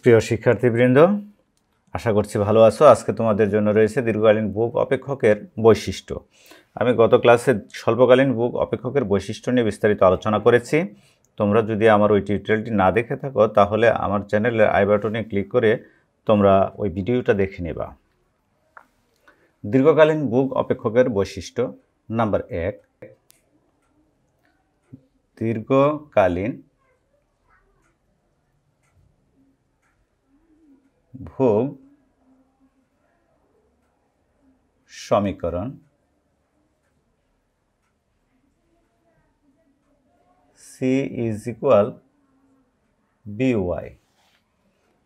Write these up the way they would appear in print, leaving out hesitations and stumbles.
প্রিয় শিক্ষার্থীবৃন্দ, আশা করছি ভালো আছো। আজকে তোমাদের জন্য রয়েছে দীর্ঘকালীন ভোগ অপেক্ষকের বৈশিষ্ট্য। আমি গত ক্লাসে স্বল্পকালীন ভোগ অপেক্ষকের বৈশিষ্ট্য নিয়ে বিস্তারিত আলোচনা করেছি। তোমরা যদি আমার ওই টিউটোরিয়ালটি না দেখে থাকো তাহলে আমার চ্যানেলের আই বাটনে ক্লিক করে তোমরা ওই ভিডিওটা দেখে নেবা। দীর্ঘকালীন ভোগ অপেক্ষকের বৈশিষ্ট্য নাম্বার 1, দীর্ঘকালীন ভোগ সমীকরণ C is equal by।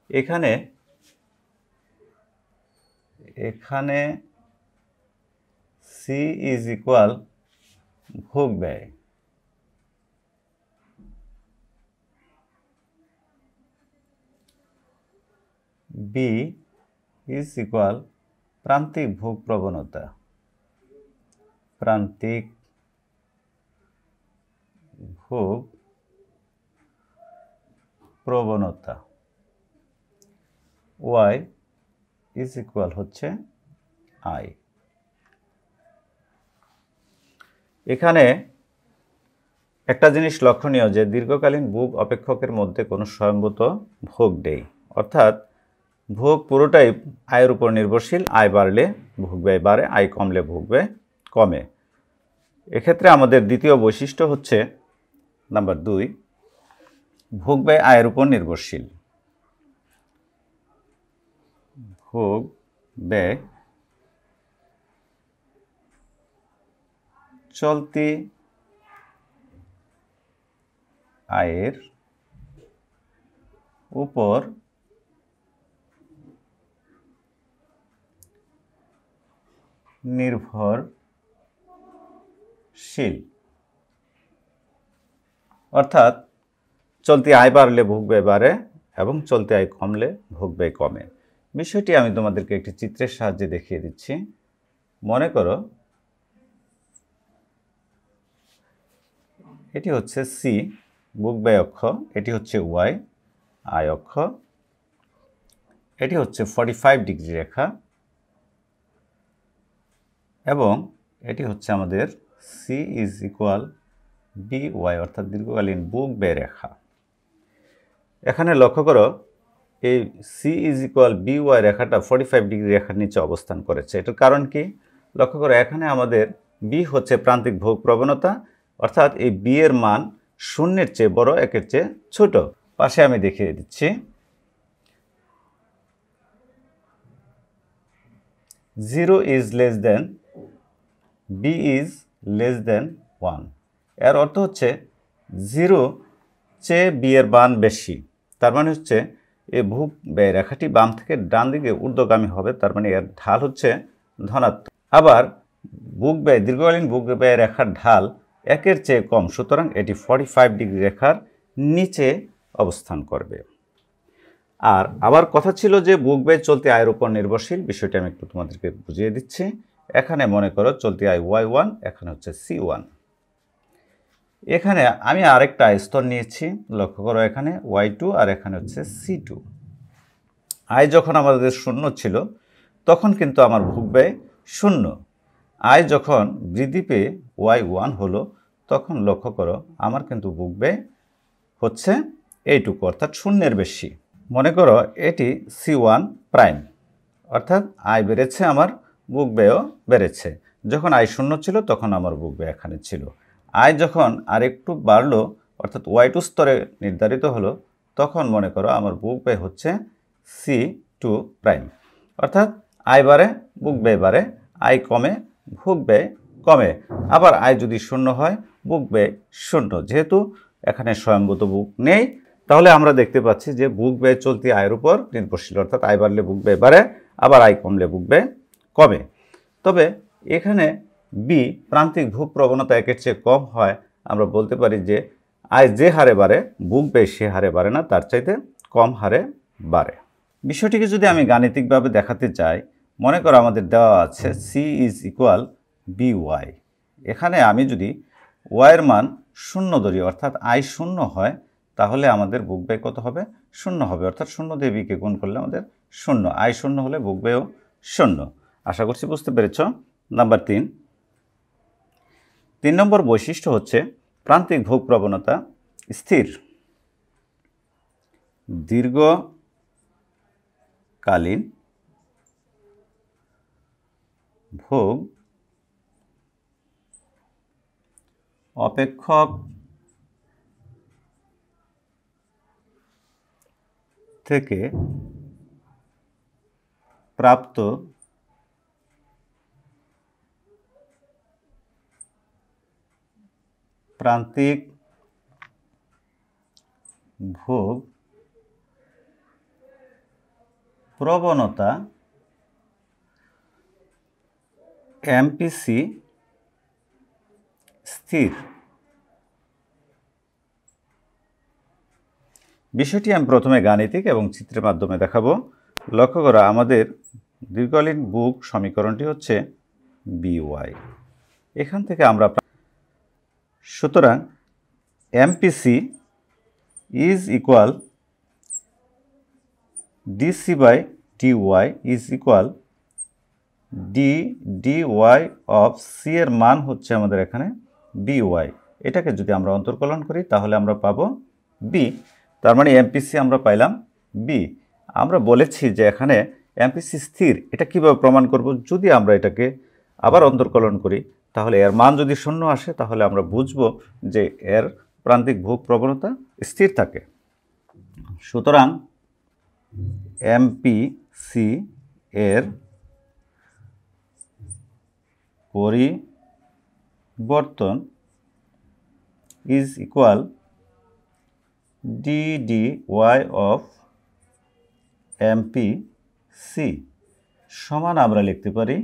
এখানে C is equal ভোগ ব্যয়, B is equal প্রান্তিক ভোগ প্রবণতা, প্রান্তিক ভোগ প্রবণতা, Y is equal হচ্ছে I। এখানে একটা জিনিস লক্ষণীয় যে দীর্ঘকালীন ভোগ অপেক্ষকের মধ্যে কোনো স্বয়ংভূত ভোগ নেই, অর্থাৎ ভোগ পুরোটাই আয়ের উপর নির্ভরশীল। আয় বাড়লে ভোগ ব্যয় বাড়ে, আয় কমলে ভোগ ব্যয় কমে। এক্ষেত্রে আমাদের দ্বিতীয় বৈশিষ্ট্য হচ্ছে নাম্বার 2, ভোগ ব্যয় আয়ের উপর নির্ভরশীল। ভোগ ব্যয় চলতি আয়ের উপর নির্ভরশীল, অর্থাৎ চলতি আয় বাড়লে ভোগ ব্যয় বাড়ে এবং চলতি আয় কমলে ভোগ ব্যয় কমে। বিষয়টি আমি তোমাদেরকে একটি চিত্রের সাহায্যে দেখিয়ে দিচ্ছি। মনে করো এটি হচ্ছে C ভোগ ব্যয় অক্ষ, এটি হচ্ছে Y আয় অক্ষ, এটি হচ্ছে 45 ডিগ্রি রেখা এবং এটি হচ্ছে আমাদের C is equal by অর্থাৎ দীর্ঘকালীন ভোগ ব্যয় রেখা। এখানে লক্ষ্য করো এই C is equal by রেখাটা 45 ডিগ্রি রেখার নিচে অবস্থান করেছে। এটার কারণ কি? লক্ষ্য করো এখানে আমাদের B হচ্ছে প্রান্তিক ভোগ প্রবণতা, অর্থাৎ এই B এর মান শূন্যের চেয়ে বড়, একের চেয়ে ছোট। পাশে আমি দেখিয়ে দিচ্ছি, 0 is less than, B is less than 1। এর অর্থ হচ্ছে 0 চেয়ে B এর মান বেশি, তার মানে হচ্ছে এই ভোগ ব্যয় রেখাটি বাম থেকে ডান দিকে ঊর্ধ্বগামী হবে, তার মানে এর ঢাল হচ্ছে ধনাত্মক। আবার ভোগ ব্যয় দীর্ঘকালীন ভোগ ব্যয় রেখার ঢাল একের চেয়ে কম, সুতরাং এটি 45 ডিগ্রি রেখার নিচে অবস্থান করবে। আর আবার কথা ছিল যে ভোগ ব্যয় চলতি আয়ের উপর নির্ভরশীল, বিষয়টি আমি একটু তোমাদেরকে বুঝিয়ে দিচ্ছি। এখানে মনে করো চলতি আয় Y1, এখানে হচ্ছে C1। এখানে আমি আরেকটা স্তর নিয়েছি, লক্ষ্য করো এখানে Y2 আর এখানে হচ্ছে C2। আয় যখন আমাদের শূন্য ছিল তখন কিন্তু আমার ভোগ ব্যয় শূন্য। আয় যখন বৃদ্ধি পেয়ে Y1 হলো তখন লক্ষ্য করো আমার কিন্তু ভোগ ব্যয় হচ্ছে এইটুকু, অর্থাৎ শূন্যের বেশি। মনে করো এটি C1 প্রাইম, অর্থাৎ আয় বেড়েছে, আমার ভোগ ব্যয়ও বেড়েছে। যখন আয় শূন্য ছিল তখন আমার ভোগ ব্যয় এখানে ছিল। আয় যখন আরেকটু বাড়লো, অর্থাৎ Y2 স্তরে নির্ধারিত হলো, তখন মনে করো আমার ভোগ ব্যয় হচ্ছে C2 প্রাইম, অর্থাৎ আয় বাড়ে ভোগ ব্যয় বাড়ে, আয় কমে ভোগ ব্যয় কমে। আবার আয় যদি শূন্য হয় ভোগ ব্যয় শূন্য। যেহেতু এখানে স্বয়ংভূত ভোগ নেই, তাহলে আমরা দেখতে পাচ্ছি যে ভোগ ব্যয় চলতি আয়ের উপর নির্ভরশীল, অর্থাৎ আয় বাড়লে ভোগ ব্যয় বাড়ে, আবার আয় কমলে ভোগ ব্যয় কমে। তবে এখানে B প্রান্তিক ভোগ প্রবণতা একের চেয়ে কম হয়, আমরা বলতে পারি যে আয় যে হারে বাড়ে ভোগ ব্যয় সে হারে বাড়ে না, তার চাইতে কম হারে বাড়ে। বিষয়টিকে যদি আমি গাণিতিকভাবে দেখাতে চাই, মনে করো আমাদের দেওয়া আছে C is equal by। এখানে আমি যদি y এর মান শূন্য ধরি, অর্থাৎ আয় শূন্য হয়, তাহলে আমাদের বুক ব্যয় কত হবে? 0 হবে। অর্থাৎ 0 দিয়ে b কে গুণ করলে আমাদের 0, i 0 হলে বুক ব্যয়ও 0। আশা করছি বুঝতে পেরেছ। নাম্বার 3 নম্বর বৈশিষ্ট্য হচ্ছে প্রান্তিক ভোগ প্রবণতা স্থির। দীর্ঘকালীন ভোগ অপেক্ষক থেকে প্রাপ্ত প্রান্তিক ভোগ প্রবণতা এমপিসি স্থির। বিষয়টি আমি প্রথমে গাণিতিক এবং চিত্রের মাধ্যমে দেখাবো। লক্ষ্য করো, আমাদের দীর্ঘকালীন বুক সমীকরণটি হচ্ছে বিওয়াই। এখান থেকে আমরা, সুতরাং MPC is equal DC by DY is equal DY of C এর মান হচ্ছে আমাদের এখানে বিওয়াই। এটাকে যদি আমরা অন্তর্কলন করি তাহলে আমরা পাবো বি। তার মানে এমপিসি আমরা পাইলাম বি। আমরা বলেছি যে এখানে এমপিসি স্থির। এটা কিভাবে প্রমাণ করব? যদি আমরা এটাকে আবার অন্তর্কলন করি তাহলে এর মান যদি 0 আসে তাহলে আমরা বুঝব যে এর প্রান্তিক ভোগ প্রবণতা স্থির থাকে। সুতরাং এমপিসি এর পরিবর্তন ইজ ইকুয়াল ডিডিওয়াই অফ এমপিসি সমান আমরা লিখতে পারি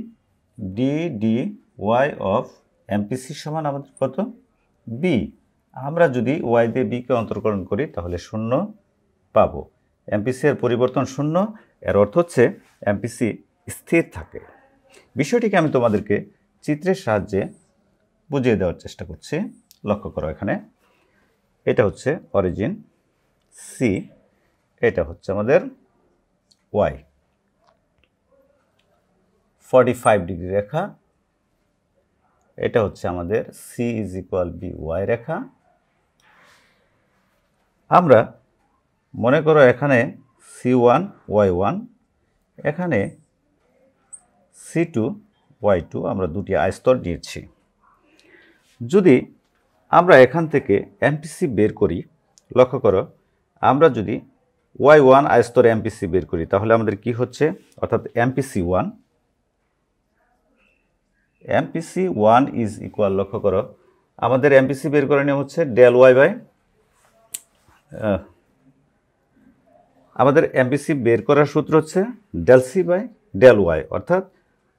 ডিডিওয়াই অফ এমপিসি সমান আমাদের কত? বি। আমরা যদি ওয়াই দিয়ে বিকে অন্তর্কলন করি তাহলে 0 পাবো। এমপিসি এর পরিবর্তন 0, এর অর্থ হচ্ছে এমপিসি স্থির থাকে। বিষয়টিকে আমি তোমাদেরকে চিত্রের সাহায্যে বুঝিয়ে দেওয়ার চেষ্টা করছি। লক্ষ্য করো, এখানে এটা হচ্ছে অরিজিন সি, এটা হচ্ছে আমাদের ওয়াই, 45 ডিগ্রি রেখা। এটা হচ্ছে আমাদের C is equal B Y রেখা। আমরা মনে করো এখানে C1 Y1, এখানে C2 Y2, আমরা দুটি আয়স্তর নিয়েছি। যদি আমরা এখান থেকে এমপিসি বের করি, লক্ষ্য করো, আমরা যদি Y1 আয়স্তরে এমপিসি বের করি তাহলে আমাদের কি হচ্ছে? অর্থাৎ এমপিসি1 ইজ ইকুয়াল, লক্ষ্য করো, আমাদের এমপিসি বের করে নিয়ম হচ্ছে ডেল ওয়াই বাই, আমাদের এমপিসি বের করার সূত্র হচ্ছে del C by del Y, অর্থাৎ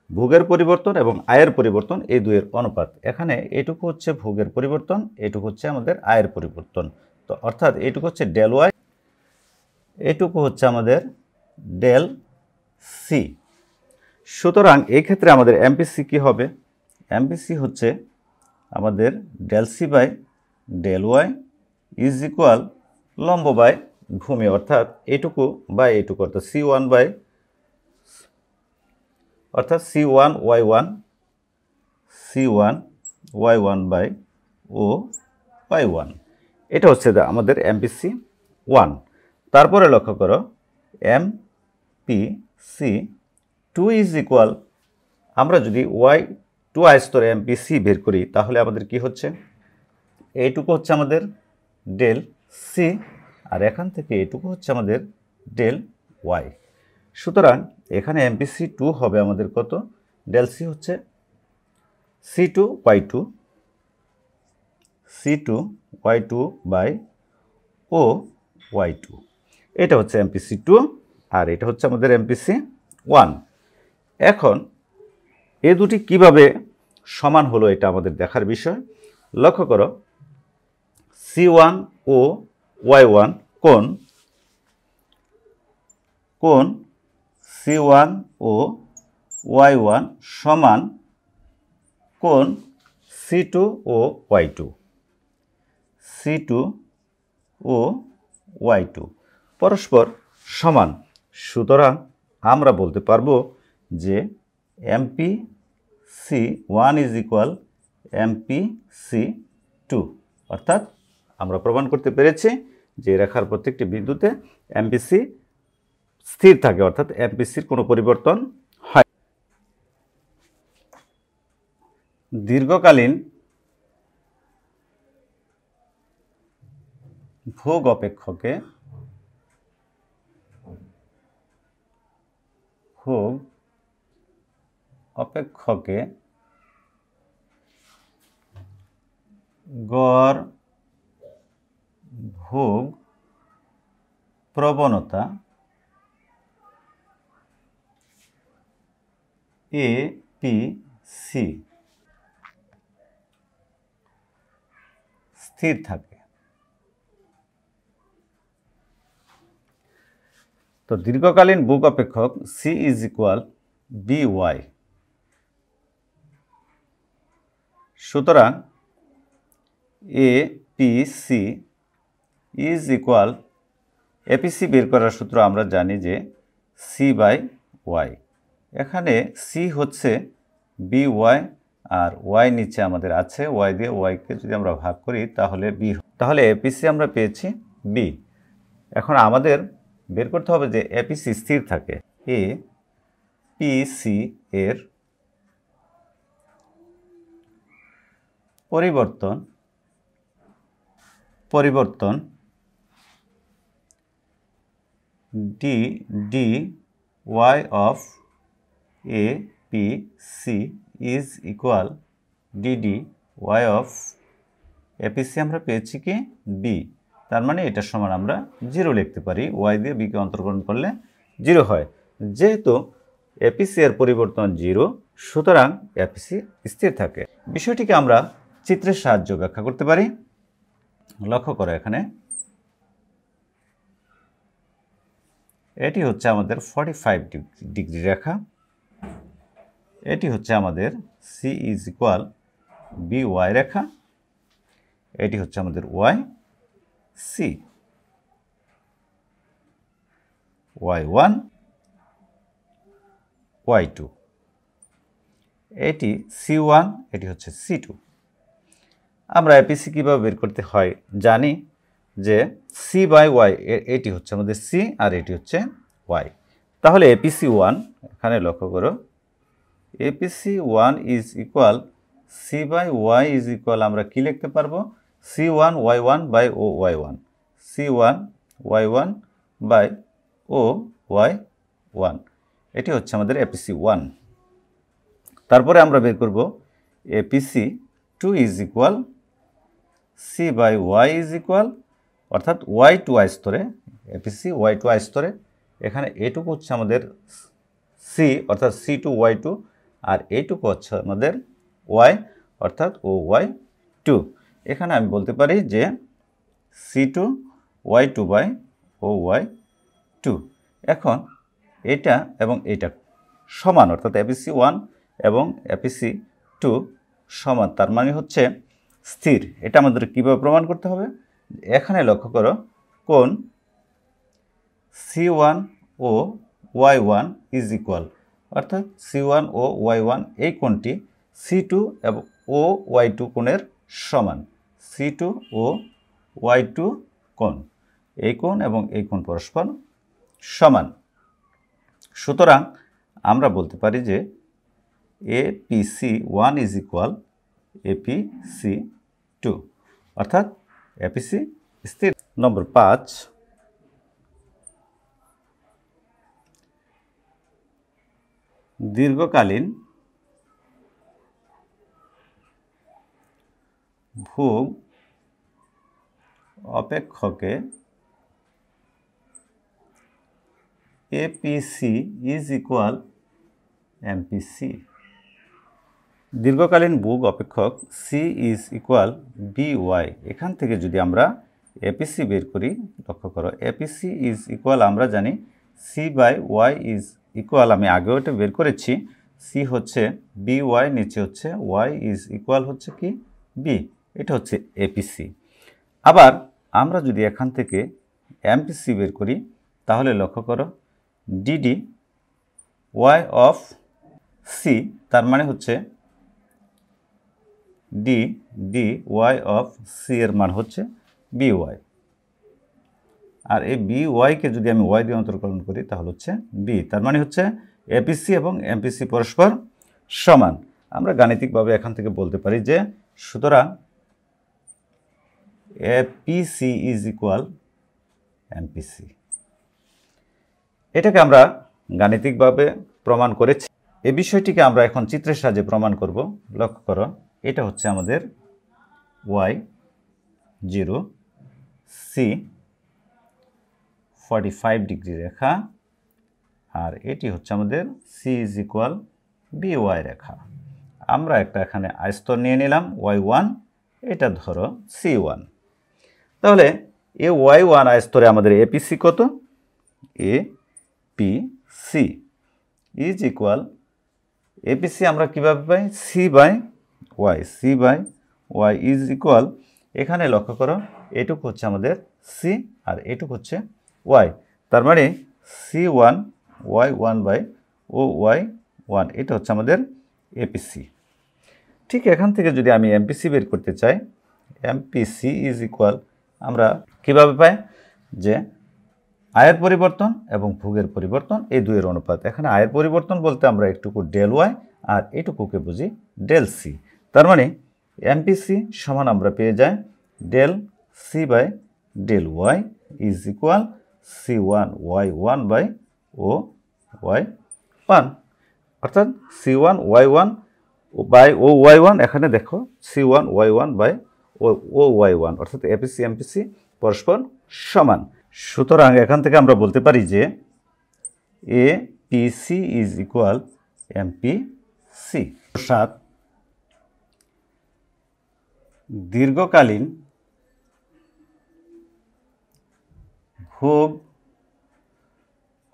ভোগের পরিবর্তন এবং আয়ের পরিবর্তন এই দুয়ের অনুপাত। এখানে এটুকু হচ্ছে ভোগের পরিবর্তন, এটুকু হচ্ছে আমাদের আয়ের পরিবর্তন। তো অর্থাৎ এটুকু হচ্ছে ডেল ওয়াই, এটুকু হচ্ছে আমাদের ডেল সি। সুতরাং এই ক্ষেত্রে আমাদের এমপিসি কি হবে? এমপিসি হচ্ছে আমাদের del C by del Y is equal লম্ব বাই ভূমি, অর্থাৎ এটুকু বাই এটুকু, অর্থাৎ C1 বাই, অর্থাৎ C1 Y1 বাই ও Y1। এটা হচ্ছে আমাদের এমপিসি 1। তারপরে লক্ষ্য করো এমপিসি 2 ইজ ইকুয়াল, আমরা যদি Y2 আয়স্তরে এমপিসি বের করি তাহলে আমাদের কি হচ্ছে? এইটুকু হচ্ছে আমাদের ডেল সি, আর এখান থেকে এটুকু হচ্ছে আমাদের ডেল ওয়াই। সুতরাং এখানে এমপিসি 2 হবে আমাদের কত? ডেল সি হচ্ছে C2 Y2 by O Y2। এটা হচ্ছে এমপিসি 2 আর এটা হচ্ছে আমাদের এমপিসি 1। এখন এ দুটি কিভাবে সমান হলো এটা আমাদের দেখার বিষয়। লক্ষ্য করো, C1 ও Y1 কোণ C1 ও Y1 সমান কোণ C2 ও Y2। C2 ও y2 পরস্পর সমান। সুতরাং আমরা বলতে পারবো যে MPC1 ইজ ইকুয়াল MPC2, অর্থাৎ আমরা প্রমাণ করতে পেরেছি যে রেখার প্রত্যেকটি বিন্দুতে MPC স্থির থাকে, অর্থাৎ MPCর কোনো পরিবর্তন হয়। দীর্ঘকালীন ভোগ অপেক্ষকে গড় ভোগ প্রবণতা APC স্থির থাকে। তো দীর্ঘকালীন ভোগ অপেক্ষক C ইজ ইকুয়াল BY। সুতরাং APC ইজ ইকুয়াল, APC বের করার সূত্র আমরা জানি যে C/Y। এখানে C হচ্ছে BY আর Y নিচে আমাদের আছে, Y দিয়ে Y-কে যদি আমরা ভাগ করি তাহলে B, তাহলে APC আমরা পেয়েছি B। এখন আমাদের বের করতে হবে যে APC স্থির থাকে। APC এর পরিবর্তন dy of APC is equal dy of APC আমরা পেয়েছি কি B, তার মানে এটার সমান আমরা 0 লিখতে পারি। y দিয়ে b কে অন্তর্করণ করলে 0 হয়। যেহেতু APC এর পরিবর্তন 0, সুতরাং APC স্থির থাকে। বিষয়টিকে আমরা চিত্রের সাহায্যে ব্যাখ্যা করতে পারি। লক্ষ্য করো, এখানে এটি হচ্ছে আমাদের 45 ডিগ্রি রেখা, এটি হচ্ছে আমাদের C ইজ ইকুয়াল BY রেখা, এটি হচ্ছে আমাদের YC, Y1 Y2, এটি C1, এটি হচ্ছে C2। আমরা APC কিভাবে বের করতে হয় জানি যে C/Y, এটি হচ্ছে আমাদের C আর এটি হচ্ছে Y। তাহলে APC1, এখানে লক্ষ্য করো, APC1 is equal C/Y is equal, আমরা কি লিখতে পারবো C1 Y1 বাই ও Y1, C1 Y1 বাই ও Y1, এটি হচ্ছে আমাদের APC1। তারপরে আমরা বের করব APC2 is equal C/Y is equal, অর্থাৎ Y2I স্তরে, APC Y2I স্তরে, এখানে এটুকু হচ্ছে আমাদের C অর্থাৎ C2Y2 আর এইটুকু হচ্ছে আমাদের Y অর্থাৎ OY2। এখানে আমি বলতে পারি যে C2Y2 বাই OY2। এখন এটা এবং এটা সমান, অর্থাৎ APC1 এবং APC2 সমান, তার মানে হচ্ছে স্থির। এটা আমাদের কিভাবে প্রমাণ করতে হবে? এখানে লক্ষ্য করো, কোণ C1 O Y1 is equal, অর্থাৎ C1 ও Y1 এই কোণটি C2 এবং ও Y2 কোণের সমান। C2 ও Y2 কোণ, এই কোণ এবং এই কোণ পরস্পর সমান। সুতরাং আমরা বলতে পারি যে APC1 ইজ ইকুয়াল APC2, অর্থাৎ APC স্থির। নম্বর 5, দীর্ঘকালীন ভোগ অপেক্ষকে APC ইজ ইকুয়াল MPC। দীর্ঘকালীন ভোগ অপেক্ষক C ইজ ইকুয়াল BY। এখান থেকে যদি আমরা APC বের করি, লক্ষ্য করো, APC ইজ ইকুয়াল, আমরা জানি C/Y ইজ ইকুয়াল, আমি আগেও এটা বের করেছি, C হচ্ছে BY, নিচে হচ্ছে Y ইজ ইকুয়াল হচ্ছে কি B, এটা হচ্ছে APC। আবার আমরা যদি এখান থেকে এমপিসি বের করি তাহলে লক্ষ্য করো ডিডি ওয়াই অফ সি, তার মানে হচ্ছে D D Y of C এর মান হচ্ছে বি ওয়াই। আর এই বি ওয়াইকে যদি আমি ওয়াই দিয়ে অন্তর্কলন করি তাহলে হচ্ছে বি, তার মানে হচ্ছে এপিসি এবং এমপিসি পরস্পর সমান। আমরা গাণিতিকভাবে এখান থেকে বলতে পারি যে সুতরাং এপিসি ইজ ইকুয়াল এমপিসি। এটাকে আমরা গাণিতিকভাবে প্রমাণ করেছি। এই বিষয়টিকে আমরা এখন চিত্রের সাহায্যে প্রমাণ করব। লক্ষ্য করো, এটা হচ্ছে আমাদের ওয়াই 0 সি 45 ডিগ্রি রেখা, আর এটি হচ্ছে আমাদের C is equal B Y রেখা। আমরা একটা এখানে আয়স্তর নিয়ে নিলাম y1, এটা ধরো c1। তাহলে এ y1 আয়স্তরে আমাদের এপিসি কত? এপিসি ইজ ইকুয়াল এপিসি আমরা কিভাবে পাই? C by Y is equal, এখানে লক্ষ্য করো এটুকু হচ্ছে আমাদের সি আর এটুকু হচ্ছে ওয়াই, তার মানে c1 y1 বাই ও y1, এটা হচ্ছে আমাদের এপিসি। ঠিক এখান থেকে যদি আমি এমপিসি বের করতে চাই, এমপিসি ইজ ইকুয়াল আমরা কিভাবে পাই? যে আয়ের পরিবর্তন এবং ভোগের পরিবর্তন এই দুইয়ের অনুপাত। এখানে আয়ের পরিবর্তন বলতে আমরা একটুকু ডেল ওয়াই আর এটুকুকে বুঝি ডেল সি, তার মানে এমপিসি সমান আমরা পেয়ে যাই del C by del Y is equal c1 y1 by ও y1, অর্থাৎ c1 y1 বাই ও y1। এখানে দেখো c1 y1 বাই ও y1, অর্থাৎ এপিসি এমপিসি পরস্পর সমান। সুতরাং এখান থেকে আমরা বলতে পারি যে এপিসি ইজ ইকুয়াল এমপিসি। 7 দীর্ঘকালীন ভোগ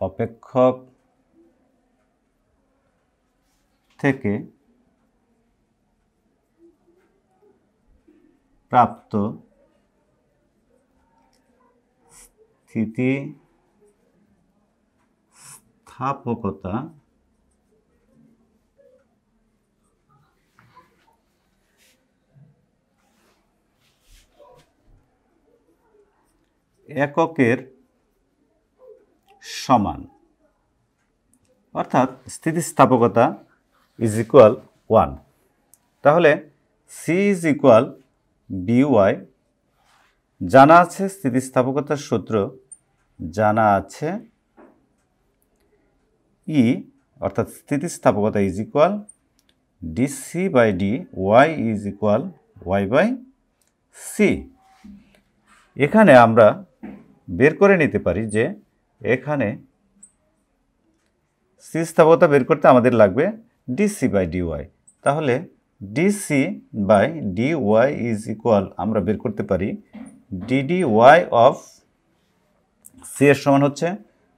অপেক্ষক থেকে প্রাপ্ত স্থিতিস্থাপকতা এককের সমান, অর্থাৎ স্থিতিস্থাপকতা ইজ ইকুয়াল 1। তাহলে C is equal B Y, জানা আছে স্থিতিস্থাপকতার সূত্র, জানা আছে ই, অর্থাৎ স্থিতিস্থাপকতা is equal DC by D Y is equal Y by C. এখানে আমরা বের করে নিতে পারি যে এখানে স্থিতিস্থাপকতা বের করতে আমাদের লাগবে ডিসি বাই ডিওয়াই। তাহলে DC by DY is equal আমরা বের করতে পারি ডিডি ওয়াই অফ সি এর সমান হচ্ছে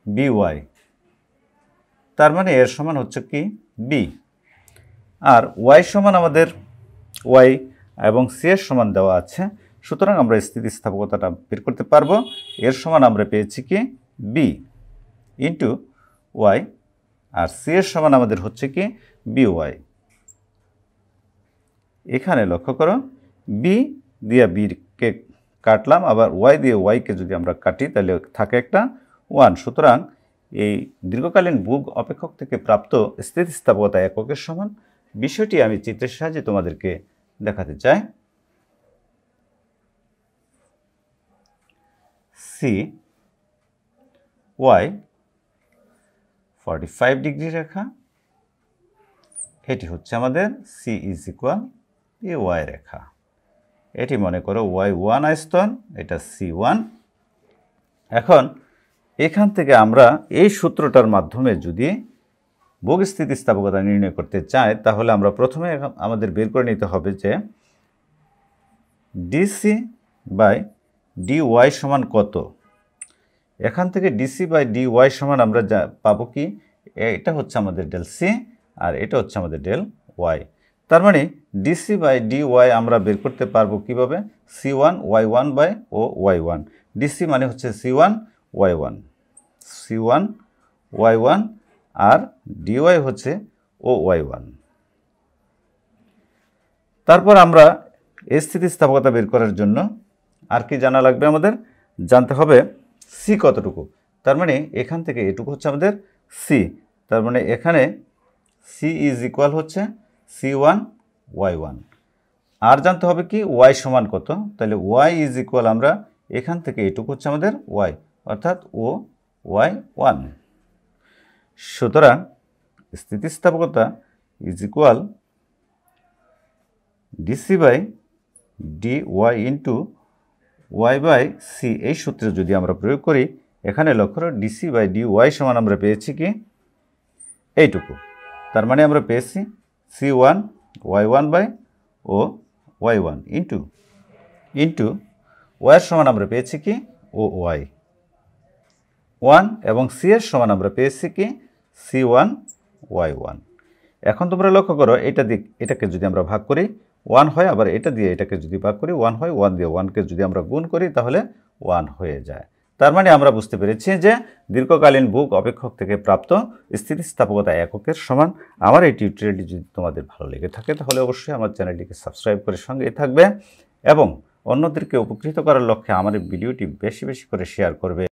বি ওয়াই, তার মানে এর সমান হচ্ছে কি বি, আর ওয়াই সমান আমাদের ওয়াই এবং সি এর সমান দেওয়া আছে। সুতরাং আমরা স্থিতিস্থাপকতাটা বের করতে পারবো। এর সমান আমরা পেয়েছি কি বি ইন্টু ওয়াই, আর সি এর সমান আমাদের হচ্ছে কি বি ওয়াই। এখানে লক্ষ্য করো বি দিয়ে বিকে কাটলাম, আবার ওয়াই দিয়ে ওয়াইকে যদি আমরা কাটি তাহলে থাকে একটা 1। সুতরাং এই দীর্ঘকালীন ভোগ অপেক্ষক থেকে প্রাপ্ত স্থিতিস্থাপকতা এককের সমান। বিষয়টি আমি চিত্রের সাহায্যে তোমাদেরকে দেখাতে চাই। সি ওয়াই 45 ডিগ্রি রেখা, এটি হচ্ছে আমাদের C is equal A Y রেখা। এটি মনে করো y1 আয়তন, এটা c1। এখন এখান থেকে আমরা এই সূত্রটার মাধ্যমে যদি ভোগ স্থিতিস্থাপকতা নির্ণয় করতে চাই তাহলে আমরা প্রথমে আমাদের বের করে নিতে হবে যে ডিসি বাই ডিওয়াই সমান কত। এখান থেকে ডিসি বাই ডিওয়াই সমান আমরা পাবো কি, এটা হচ্ছে আমাদের ডেল সি আর এটা হচ্ছে আমাদের ডেল ওয়াই। তার মানে ডিসি বাই ডিওয়াই আমরা বের করতে পারবো কিভাবে, C1 Y1 বাই ও Y1। ডিসি মানে হচ্ছে C1 Y1, C1 Y1 আর ডিওয়াই হচ্ছে ও Y1। তারপর আমরা স্থিতিস্থাপকতা বের করার জন্য আর কি জানা লাগবে, আমাদের জানতে হবে সি কতটুকু। তার মানে এখান থেকে এটুকু হচ্ছে আমাদের সি, তার মানে এখানে সি ইজ ইকুয়াল হচ্ছে C1 Y1। আর জানতে হবে কি ওয়াই সমান কত, তাহলে ওয়াই ইজ ইকুয়াল আমরা এখান থেকে এটুকু হচ্ছে আমাদের ওয়াই, অর্থাৎ ও Y1। সুতরাং স্থিতিস্থাপকতা is equal DC by D Y into Y by C. এই সূত্রে যদি আমরা প্রয়োগ করি, এখানে লক্ষ্য করো ডিসি বাই ডি ওয়াই সমান আমরা পেয়েছি কি এইটুকু। তার মানে আমরা পেয়েছি C1 Y1 বাই ও Y1 ইন্টু ওয়াইয়ের সমান আমরা পেয়েছি কি ও ওয়াই 1 এবং সি এর সমান আমরা পেয়েছি কি C1 Y1। এখন তোমরা লক্ষ্য করো এটাকে যদি আমরা ভাগ করি 1 হয়, আবার এটা দিয়ে এটাকে যদি ভাগ করি 1 হয়, 1 দিয়ে 1কে যদি আমরা গুণ করি তাহলে 1 হয়ে যায়। তার মানে আমরা বুঝতে পেরেছি যে দীর্ঘকালীন বুক অপেক্ষক থেকে প্রাপ্ত স্থিতিস্থাপকতা এককের সমান। আমার এই টিউটোরিয়ালটি যদি তোমাদের ভালো লেগে থাকে তাহলে অবশ্যই আমার চ্যানেলটিকে সাবস্ক্রাইব করে সঙ্গেই থাকবে এবং অন্যদেরকে উপকৃত করার লক্ষ্যে আমার এই ভিডিওটি বেশি বেশি করে শেয়ার করবে।